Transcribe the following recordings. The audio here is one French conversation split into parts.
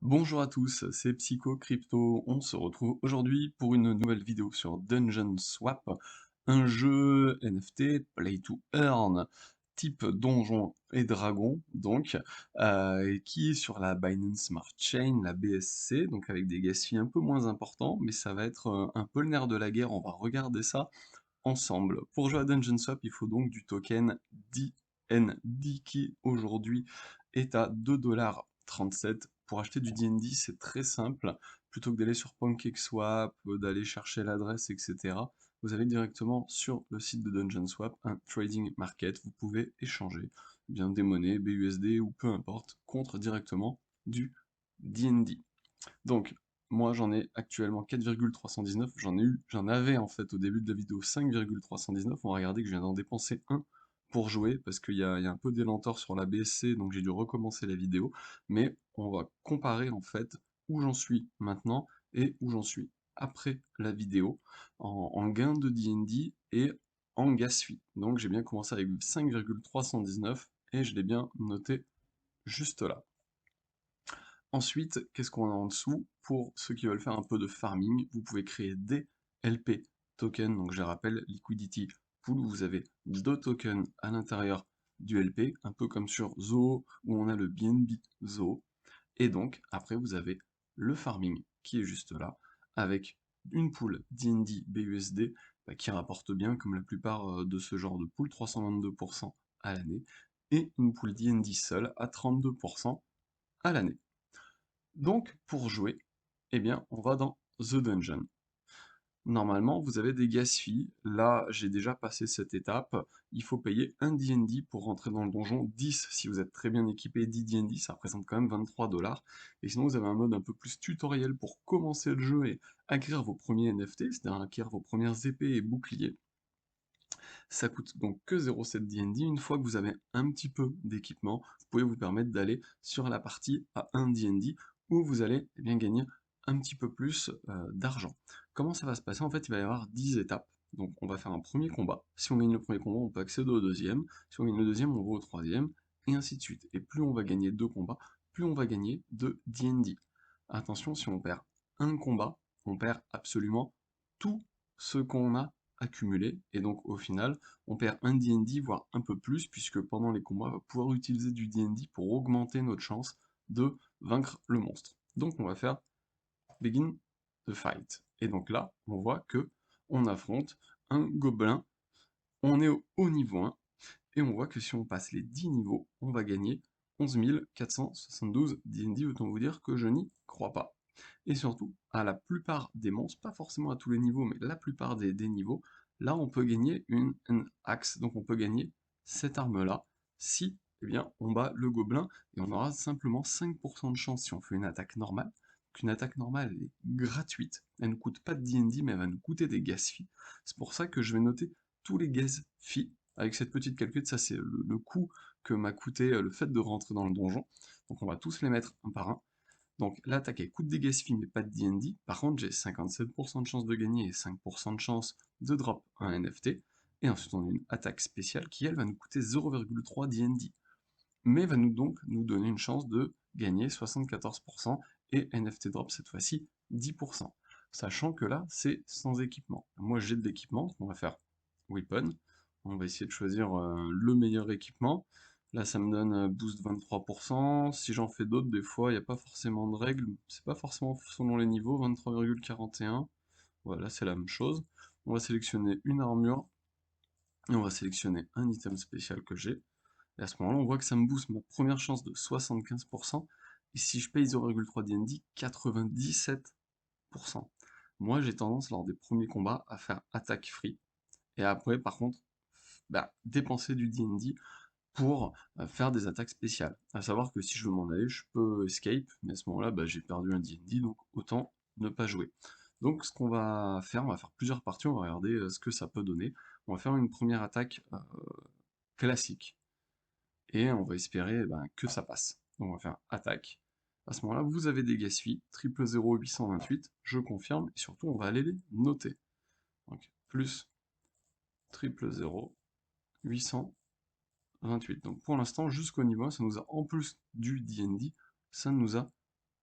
Bonjour à tous, c'est Psycho Crypto. On se retrouve aujourd'hui pour une nouvelle vidéo sur Dungeon Swap, un jeu NFT Play to Earn type Donjon et Dragon, donc, qui est sur la Binance Smart Chain, la BSC, donc avec des gas fees un peu moins importants, mais ça va être un peu le nerf de la guerre. On va regarder ça ensemble. Pour jouer à Dungeon Swap, il faut donc du token DND qui aujourd'hui est à 2,37 $. Pour acheter du DND, c'est très simple. Plutôt que d'aller sur PancakeSwap, d'aller chercher l'adresse, etc., vous avez directement sur le site de Dungeon Swap un trading market. Vous pouvez échanger bien des monnaies, BUSD ou peu importe, contre directement du DND. Donc, moi j'en ai actuellement 4,319, j'en avais en fait au début de la vidéo 5,319, on va regarder que je viens d'en dépenser un pour jouer, parce qu'il y a un peu d'élentor sur la BSC, donc j'ai dû recommencer la vidéo, mais on va comparer en fait où j'en suis maintenant et où j'en suis après la vidéo, en gain de DND et en gas fee. Donc j'ai bien commencé avec 5,319 et je l'ai bien noté juste là. Ensuite, qu'est-ce qu'on a en dessous? Pour ceux qui veulent faire un peu de farming, vous pouvez créer des LP tokens. Donc je rappelle, Liquidity Pool, vous avez deux tokens à l'intérieur du LP, un peu comme sur Zoho où on a le BNB Zoho. Et donc après vous avez le farming qui est juste là, avec une pool DND BUSD qui rapporte bien comme la plupart de ce genre de pool, 322% à l'année, et une pool DND seule à 32% à l'année. Donc, pour jouer, eh bien, on va dans The Dungeon. Normalement, vous avez des gas fees. Là, j'ai déjà passé cette étape. Il faut payer un DND pour rentrer dans le donjon. 10 si vous êtes très bien équipé. 10 DND, ça représente quand même 23 $. Et sinon, vous avez un mode un peu plus tutoriel pour commencer le jeu et acquérir vos premiers NFT, c'est-à-dire acquérir vos premières épées et boucliers. Ça coûte donc que 0,7 DND. Une fois que vous avez un petit peu d'équipement, vous pouvez vous permettre d'aller sur la partie à 1 DND où vous allez bien gagner un petit peu plus d'argent. Comment ça va se passer? En fait, il va y avoir 10 étapes. Donc on va faire un premier combat. Si on gagne le premier combat, on peut accéder au deuxième. Si on gagne le deuxième, on va au troisième, et ainsi de suite. Et plus on va gagner de combats, plus on va gagner de DND. Attention, si on perd un combat, on perd absolument tout ce qu'on a accumulé, et donc au final, on perd un DND, voire un peu plus, puisque pendant les combats, on va pouvoir utiliser du DND pour augmenter notre chance de vaincre le monstre. Donc on va faire Begin the Fight. Et donc là, on voit que on affronte un gobelin, on est au niveau 1, et on voit que si on passe les 10 niveaux, on va gagner 11 472 DND, autant vous dire que je n'y crois pas. Et surtout, à la plupart des monstres, pas forcément à tous les niveaux, mais la plupart des niveaux, là on peut gagner une axe, donc on peut gagner cette arme-là, si eh bien, on bat le gobelin, et on aura simplement 5% de chance si on fait une attaque normale. Qu'une attaque normale elle est gratuite, elle ne coûte pas de DND, mais elle va nous coûter des gas fees. C'est pour ça que je vais noter tous les gas fees avec cette petite calculette. Ça c'est le coût que m'a coûté le fait de rentrer dans le donjon. Donc on va tous les mettre un par un. Donc l'attaque elle coûte des gas fees mais pas de DND. Par contre j'ai 57% de chance de gagner et 5% de chance de drop un NFT. Et ensuite on a une attaque spéciale qui elle va nous coûter 0,3 DND. Mais va nous donner une chance de gagner 74% et NFT drop cette fois-ci 10%. Sachant que là c'est sans équipement. Moi j'ai de l'équipement, donc on va faire weapon. On va essayer de choisir le meilleur équipement. Là, ça me donne boost 23%. Si j'en fais d'autres, des fois, il n'y a pas forcément de règles. C'est pas forcément selon les niveaux. 23,41. Voilà, c'est la même chose. On va sélectionner une armure. Et on va sélectionner un item spécial que j'ai. Et à ce moment-là, on voit que ça me booste ma première chance de 75%. Et si je paye 0,3 DND, 97%. Moi, j'ai tendance, lors des premiers combats, à faire attaque free. Et après, par contre, dépenser du DND pour faire des attaques spéciales. À savoir que si je veux m'en aller, je peux escape, mais à ce moment-là, j'ai perdu un DND, donc autant ne pas jouer. Donc ce qu'on va faire, on va faire plusieurs parties, on va regarder ce que ça peut donner. On va faire une première attaque classique, et on va espérer que ça passe. Donc on va faire attaque. À ce moment-là, vous avez des gas fees, 0000828, je confirme, et surtout on va aller les noter. Donc plus 0000828. Donc pour l'instant, jusqu'au niveau 1, ça nous a, en plus du DND, ça nous a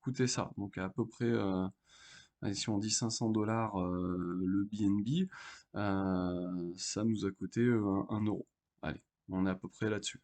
coûté ça. Donc à peu près, allez, si on dit 500 $, le BNB, ça nous a coûté 1 euro. Allez, on est à peu près là-dessus.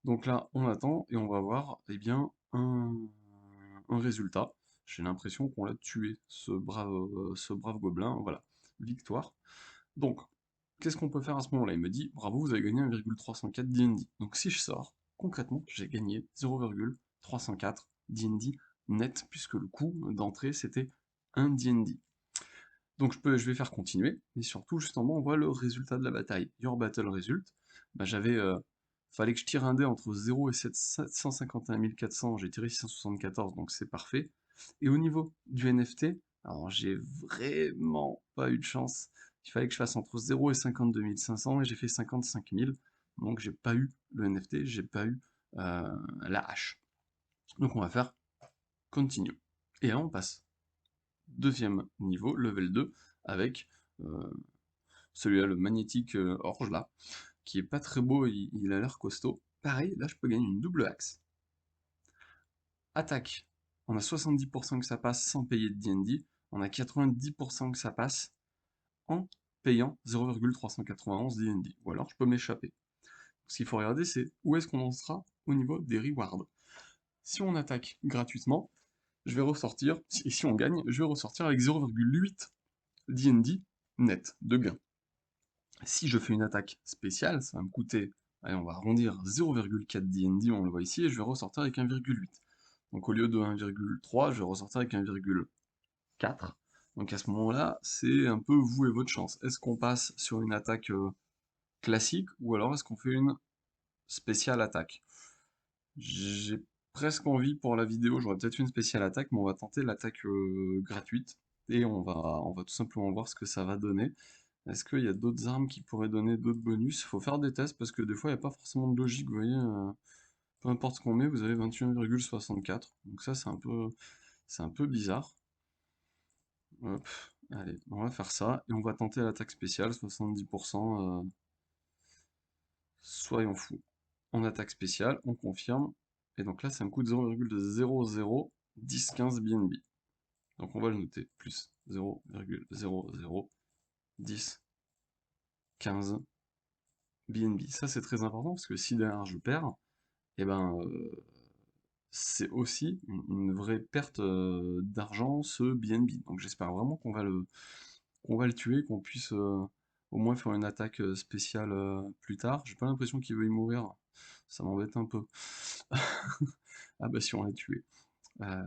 Donc là, on attend et on va voir, eh bien, un résultat. J'ai l'impression qu'on l'a tué, ce brave gobelin. Voilà, victoire. Donc, qu'est-ce qu'on peut faire à ce moment-là? Il me dit, bravo, vous avez gagné 1,304 DND. Donc si je sors, concrètement, j'ai gagné 0,304 DND net, puisque le coût d'entrée, c'était 1 DND. Donc je vais faire continuer, mais surtout, juste en bas, on voit le résultat de la bataille. Your battle result. Bah, fallait que je tire un dé entre 0 et 751 400, j'ai tiré 674, donc c'est parfait. Et au niveau du NFT, alors j'ai vraiment pas eu de chance. Il fallait que je fasse entre 0 et 52 500, et j'ai fait 55 000, donc j'ai pas eu le NFT, j'ai pas eu la hache. Donc on va faire continue. Et là on passe deuxième niveau, level 2, avec euh, celui-là, le magnétique orge là, qui est pas très beau, il a l'air costaud. Pareil, là je peux gagner une double axe. Attaque, on a 70% que ça passe sans payer de D&D, on a 90% que ça passe en payant 0,391 D&D. Ou alors je peux m'échapper. Ce qu'il faut regarder, c'est où est-ce qu'on en sera au niveau des rewards. Si on attaque gratuitement, je vais ressortir, et si on gagne, je vais ressortir avec 0,8 D&D net de gain. Si je fais une attaque spéciale, ça va me coûter, allez, on va arrondir 0,4 DND, on le voit ici, et je vais ressortir avec 1,8. Donc au lieu de 1,3, je vais ressortir avec 1,4. Donc à ce moment-là, c'est un peu vous et votre chance. Est-ce qu'on passe sur une attaque classique, ou alors est-ce qu'on fait une spéciale attaque? J'ai presque envie pour la vidéo, j'aurais peut-être une spéciale attaque, mais on va tenter l'attaque gratuite, et on va tout simplement voir ce que ça va donner. Est-ce qu'il y a d'autres armes qui pourraient donner d'autres bonus? Faut faire des tests parce que des fois il n'y a pas forcément de logique, vous voyez, peu importe ce qu'on met, vous avez 21,64. Donc ça c'est un peu bizarre. Hop, allez, on va faire ça et on va tenter l'attaque spéciale, 70%, soyons fous. On attaque spéciale, on confirme, et donc là ça me coûte 0,001015 BNB. Donc on va le noter, plus 0,001015 BNB. Ça c'est très important parce que si derrière je perds, et ben c'est aussi une vraie perte d'argent ce BNB. Donc j'espère vraiment qu'on va le tuer, qu'on puisse au moins faire une attaque spéciale plus tard. J'ai pas l'impression qu'il veuille mourir, ça m'embête un peu. Ah bah si on l'a tué. Euh,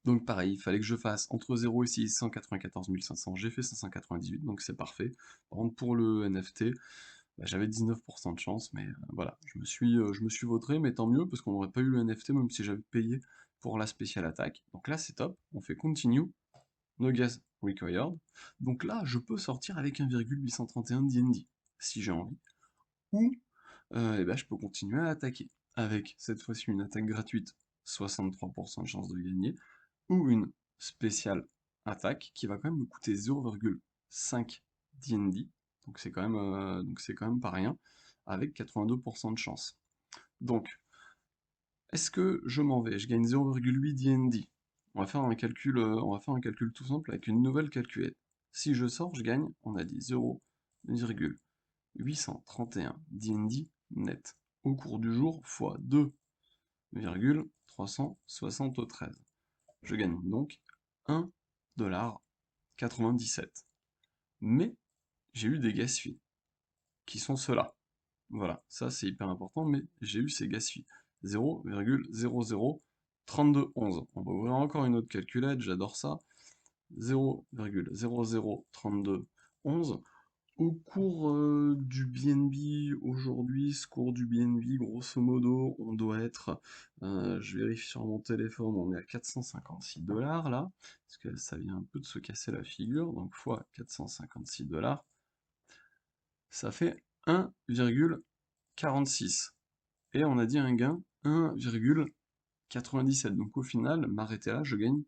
donc pareil, il fallait que je fasse entre 0 et 694 500, j'ai fait 598, donc c'est parfait. Par contre pour le NFT, bah, j'avais 19% de chance, mais voilà, je me suis vautré, mais tant mieux, parce qu'on n'aurait pas eu le NFT même si j'avais payé pour la spéciale attaque. Donc là c'est top, on fait continue, no gas required. Donc là je peux sortir avec 1,831 DND, si j'ai envie. Ou eh ben, je peux continuer à attaquer, avec cette fois-ci une attaque gratuite, 63% de chance de gagner, ou une spéciale attaque qui va quand même me coûter 0,5 DND, donc c'est quand même pas rien, avec 82% de chance. Donc, est-ce que je m'en vais? Je gagne 0,8 DND. On va faire un calcul tout simple avec une nouvelle calculette. Si je sors, je gagne, on a dit 0,831 DND net au cours du jour fois 2,373. Je gagne donc 1,97$. Mais j'ai eu des gas fees, qui sont ceux-là. Voilà, ça c'est hyper important, mais j'ai eu ces gas fees. 0,003211. On va ouvrir encore une autre calculette, j'adore ça. 0,003211. Au cours du BNB aujourd'hui, ce cours du BNB, grosso modo, on doit être, je vérifie sur mon téléphone, on est à 456 $ là, parce que ça vient un peu de se casser la figure, donc fois 456 $, ça fait 1,46. Et on a dit un gain 1,97. Donc au final, m'arrêter là, je gagne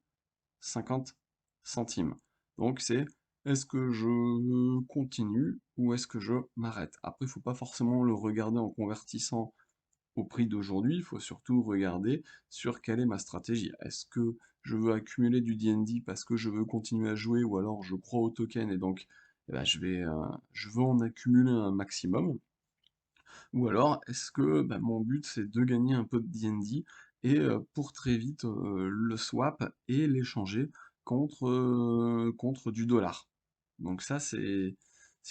50 centimes. Donc c'est est-ce que je continue ou est-ce que je m'arrête? Après, il ne faut pas forcément le regarder en convertissant au prix d'aujourd'hui, il faut surtout regarder sur quelle est ma stratégie. Est-ce que je veux accumuler du D&D parce que je veux continuer à jouer, ou alors je crois au token et donc eh ben, je veux en accumuler un maximum, ou alors est-ce que bah, mon but c'est de gagner un peu de D&D et pour très vite le swap et l'échanger contre du dollar. Donc ça c'est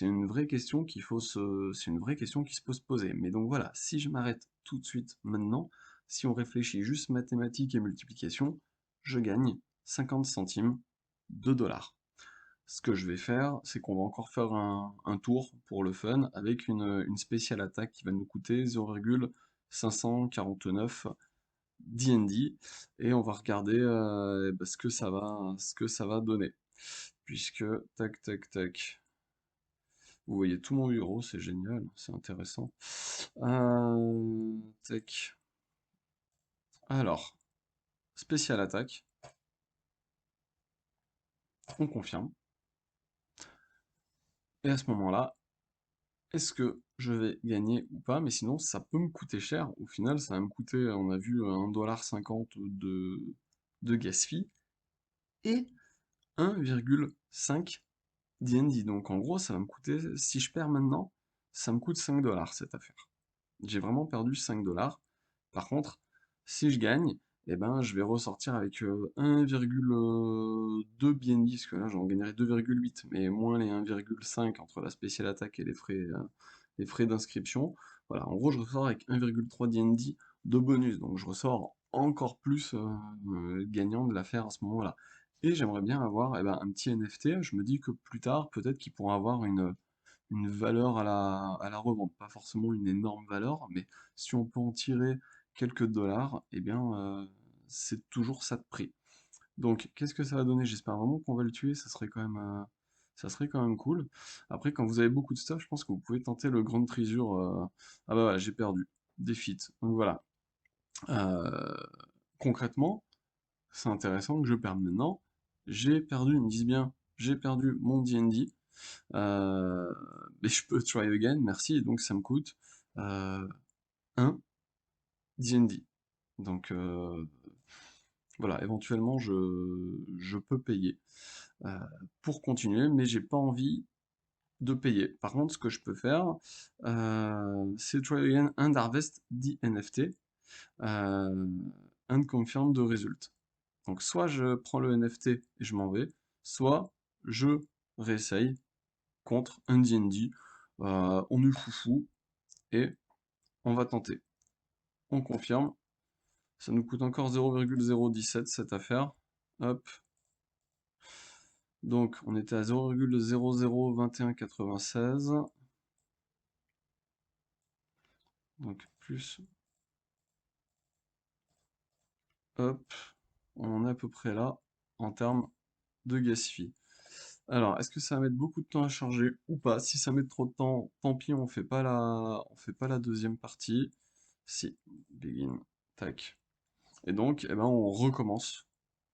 une vraie question c'est une vraie question qui se peut se poser. Mais donc voilà, si je m'arrête tout de suite maintenant, si on réfléchit juste mathématiques et multiplication, je gagne 50 centimes de dollars. Ce que je vais faire, c'est qu'on va encore faire un tour pour le fun avec une spéciale attaque qui va nous coûter 0,549 D&D et on va regarder bah, ce que ça va donner. Puisque, tac, tac, tac, vous voyez tout mon bureau, c'est génial, c'est intéressant. Tac. Alors, spéciale attaque, on confirme. Et à ce moment-là, est-ce que je vais gagner ou pas? Mais sinon, ça peut me coûter cher. Au final, ça va me coûter, on a vu, 1,50 $ de gas fee et 1,5 D&D. Donc en gros, ça va me coûter, si je perds maintenant, ça me coûte 5 $ cette affaire. J'ai vraiment perdu 5 $. Par contre, si je gagne, eh ben, je vais ressortir avec 1,2 BNB, parce que là j'en gagnerai 2,8, mais moins les 1,5 entre la spéciale attaque et les frais d'inscription. Voilà, en gros, je ressors avec 1,3 DND de bonus, donc je ressors encore plus gagnant de l'affaire à ce moment-là. Et j'aimerais bien avoir eh ben, un petit NFT, je me dis que plus tard, peut-être qu'il pourra avoir une valeur à la revente. Pas forcément une énorme valeur, mais si on peut en tirer quelques dollars, eh bien, c'est toujours ça de prix. Donc, qu'est-ce que ça va donner? J'espère vraiment qu'on va le tuer, ça serait quand même cool. Après, quand vous avez beaucoup de stuff, je pense que vous pouvez tenter le Grand Treasure. Ah bah voilà, j'ai perdu. Defeat. Donc voilà. Euh, Concrètement, c'est intéressant que je perde maintenant. J'ai perdu, ils me disent bien, j'ai perdu mon D&D. Euh, mais je peux try again, merci, et donc ça me coûte 1 D&D. Donc voilà, éventuellement je peux payer euh, pour continuer, mais j'ai pas envie de payer. Par contre, ce que je peux faire, c'est try again and harvest the NFT and confirm the result. Donc soit je prends le NFT et je m'en vais, soit je réessaye contre un D&D. On est foufou et on va tenter. On confirme. Ça nous coûte encore 0,017 cette affaire. Hop. Donc on était à 0,002196. Donc plus. Hop. On est à peu près là en termes de gas fee. Alors, est-ce que ça va mettre beaucoup de temps à charger ou pas? Si ça met trop de temps, tant pis, on fait pas la deuxième partie. Si, begin, tac. Et donc, eh ben, on recommence,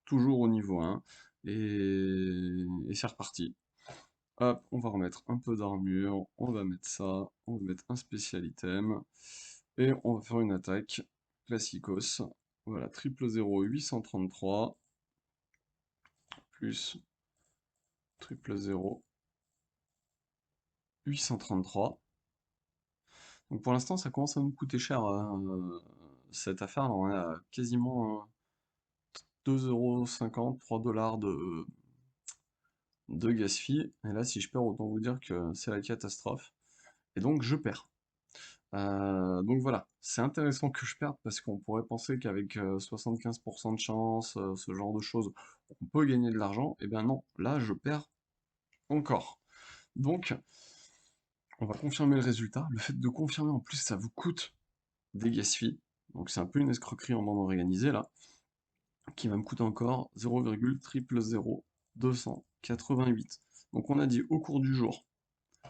toujours au niveau 1, et c'est reparti. Hop, on va remettre un peu d'armure, on va mettre ça, on va mettre un spécial item, et on va faire une attaque classicos. Voilà, 000 833, plus 000 833. Donc pour l'instant, ça commence à nous coûter cher, cette affaire, là, on est à quasiment 2,50 €, 3 $ de gas fee. Et là, si je perds, autant vous dire que c'est la catastrophe. Et donc, je perds. Donc voilà, c'est intéressant que je perde parce qu'on pourrait penser qu'avec 75% de chance, ce genre de choses, on peut gagner de l'argent. Et bien non, là, je perds encore. Donc, on va confirmer le résultat. Le fait de confirmer, en plus, ça vous coûte des gas fees. Donc c'est un peu une escroquerie en bande organisée, là, qui va me coûter encore 0,000288. Donc on a dit au cours du jour,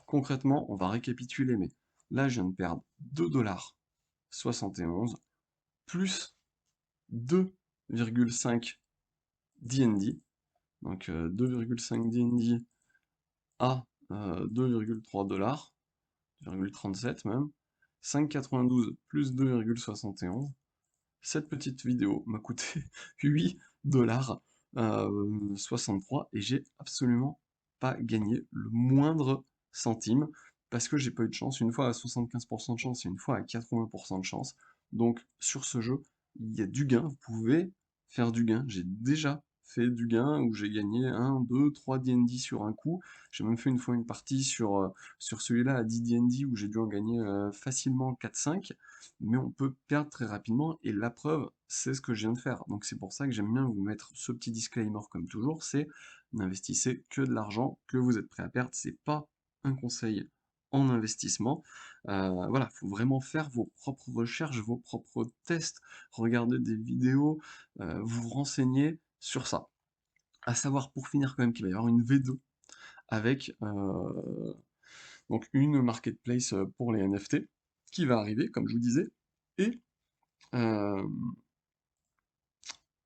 concrètement, on va récapituler, mais là je viens de perdre 2,71 $ plus 2,5 DND, donc 2,5 DND à 2,3 $, 2,37 même, 5,92 plus 2,71. Cette petite vidéo m'a coûté 8 $ 63 et j'ai absolument pas gagné le moindre centime parce que j'ai pas eu de chance, une fois à 75% de chance et une fois à 80% de chance. Donc sur ce jeu, il y a du gain, vous pouvez faire du gain. J'ai déjà fait du gain où j'ai gagné 1, 2, 3 D&D sur un coup. J'ai même fait une fois une partie sur celui-là à 10 D&D où j'ai dû en gagner facilement 4-5, mais on peut perdre très rapidement, et la preuve, c'est ce que je viens de faire. Donc c'est pour ça que j'aime bien vous mettre ce petit disclaimer comme toujours, c'est n'investissez que de l'argent que vous êtes prêt à perdre, c'est pas un conseil en investissement. Voilà, il faut vraiment faire vos propres recherches, vos propres tests, regarder des vidéos, vous renseigner sur ça. À savoir pour finir quand même qu'il va y avoir une V2 avec donc une marketplace pour les NFT qui va arriver, comme je vous disais, et euh,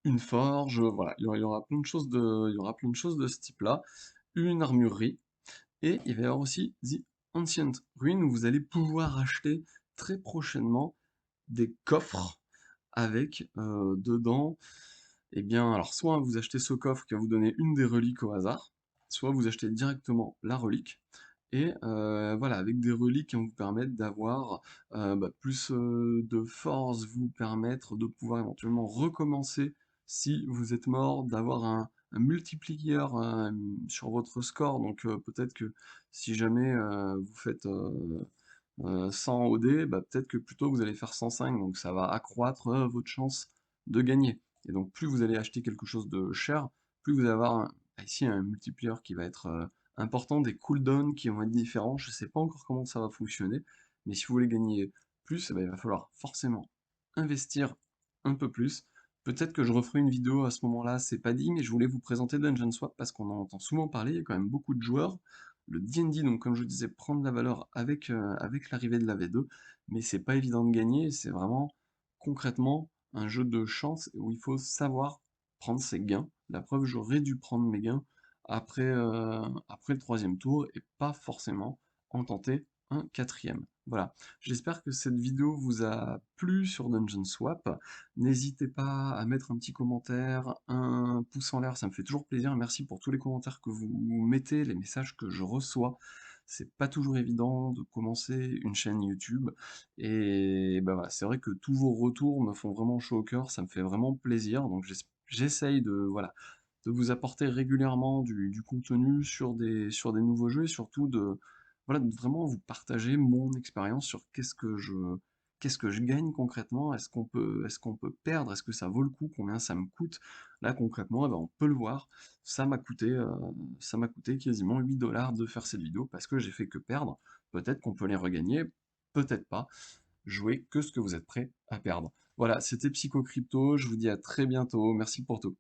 une forge, voilà, il y aura plein de choses il y aura plein de choses de ce type-là, une armurerie, et il va y avoir aussi The Ancient Ruin où vous allez pouvoir acheter très prochainement des coffres avec dedans, eh bien, alors soit vous achetez ce coffre qui va vous donner une des reliques au hasard, soit vous achetez directement la relique, et voilà, avec des reliques qui vont vous permettre d'avoir plus de force, vous permettre de pouvoir éventuellement recommencer si vous êtes mort, d'avoir un multiplier sur votre score, donc peut-être que si jamais vous faites 100 au dé, peut-être que plutôt vous allez faire 105, donc ça va accroître votre chance de gagner. Et donc plus vous allez acheter quelque chose de cher, plus vous allez avoir ici un multiplier qui va être important, des cooldowns qui vont être différents. Je ne sais pas encore comment ça va fonctionner, mais si vous voulez gagner plus, eh ben, il va falloir forcément investir un peu plus. Peut-être que je referai une vidéo à ce moment-là, c'est pas dit, mais je voulais vous présenter Dungeon Swap parce qu'on en entend souvent parler, il y a quand même beaucoup de joueurs. Le D&D, donc comme je vous disais, prend de la valeur avec l'arrivée de la V2, mais c'est pas évident de gagner, c'est vraiment concrètement un jeu de chance où il faut savoir prendre ses gains. La preuve, j'aurais dû prendre mes gains après le troisième tour et pas forcément en tenter un quatrième. Voilà, j'espère que cette vidéo vous a plu sur Dungeon Swap. N'hésitez pas à mettre un petit commentaire, un pouce en l'air, ça me fait toujours plaisir. Merci pour tous les commentaires que vous mettez, les messages que je reçois. C'est pas toujours évident de commencer une chaîne YouTube. Et bah voilà, c'est vrai que tous vos retours me font vraiment chaud au cœur, ça me fait vraiment plaisir. Donc j'essaye voilà, de vous apporter régulièrement du contenu sur des nouveaux jeux et surtout voilà, de vraiment vous partager mon expérience sur qu'est-ce que je gagne concrètement, est-ce qu'on peut perdre, est-ce que ça vaut le coup, combien ça me coûte. Là concrètement, eh ben, on peut le voir, ça m'a coûté quasiment 8 $ de faire cette vidéo parce que j'ai fait que perdre. Peut-être qu'on peut les regagner, peut-être pas. Jouez que ce que vous êtes prêt à perdre. Voilà, c'était Psycho Crypto, je vous dis à très bientôt, merci pour tout.